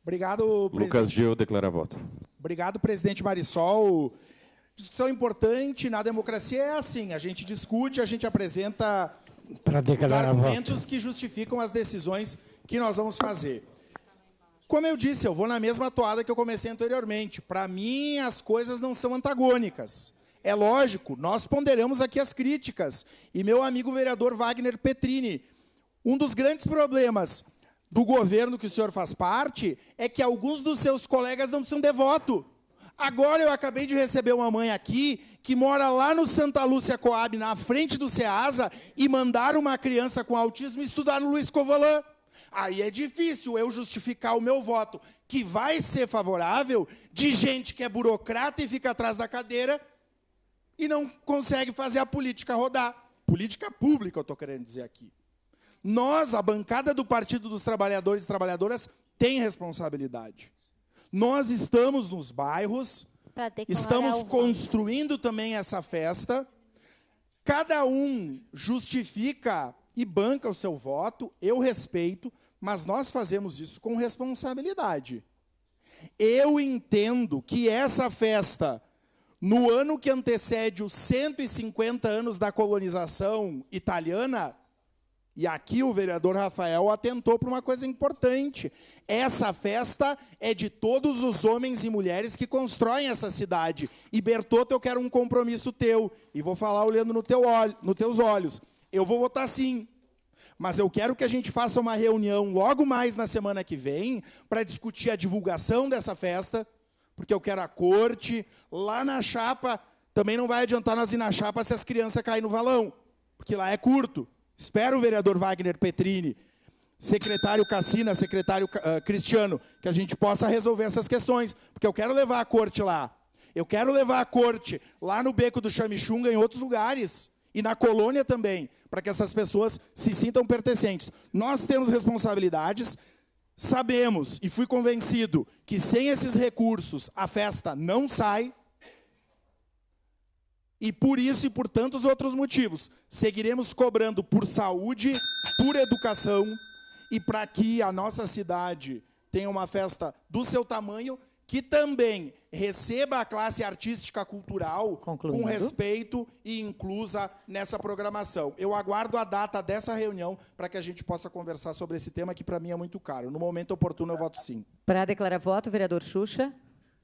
Obrigado, presidente. Lucas Gil declara voto. Obrigado, presidente Marisol. Discussão importante. Na democracia é assim, a gente discute, a gente apresenta os argumentos que justificam as decisões que nós vamos fazer. Como eu disse, eu vou na mesma toada que eu comecei anteriormente. Para mim, as coisas não são antagônicas. É lógico, nós ponderamos aqui as críticas. E meu amigo vereador Wagner Petrini, um dos grandes problemas do governo que o senhor faz parte é que alguns dos seus colegas não precisam de voto. Agora eu acabei de receber uma mãe aqui que mora lá no Santa Lúcia Coab, na frente do SEASA, e mandaram uma criança com autismo estudar no Luiz Covolan. Aí é difícil eu justificar o meu voto, que vai ser favorável, de gente que é burocrata e fica atrás da cadeira e não consegue fazer a política rodar. Política pública, eu estou querendo dizer aqui. Nós, a bancada do Partido dos Trabalhadores e Trabalhadoras, tem responsabilidade. Nós estamos nos bairros, estamos construindo também essa festa. Cada um justifica e banca o seu voto, eu respeito, mas nós fazemos isso com responsabilidade. Eu entendo que essa festa, no ano que antecede os 150 anos da colonização italiana, e aqui o vereador Rafael atentou para uma coisa importante. Essa festa é de todos os homens e mulheres que constroem essa cidade. E, Bertotto, eu quero um compromisso teu. E vou falar olhando nos teus olhos. Eu vou votar sim. Mas eu quero que a gente faça uma reunião logo mais na semana que vem para discutir a divulgação dessa festa, porque eu quero a corte. Lá na chapa, também não vai adiantar nós ir na chapa se as crianças caírem no valão, porque lá é curto. Espero o vereador Wagner Petrini, secretário Cassina, secretário Cristiano, que a gente possa resolver essas questões, porque eu quero levar a corte lá. Eu quero levar a corte lá no Beco do Xamixunga, em outros lugares, e na colônia também, para que essas pessoas se sintam pertencentes. Nós temos responsabilidades, sabemos, e fui convencido, que sem esses recursos a festa não sai. E por isso e por tantos outros motivos, seguiremos cobrando por saúde, por educação, e para que a nossa cidade tenha uma festa do seu tamanho, que também receba a classe artística cultural com respeito e inclusa nessa programação. Eu aguardo a data dessa reunião para que a gente possa conversar sobre esse tema, que para mim é muito caro. No momento oportuno, eu voto sim. Para declarar voto, vereador Xuxa.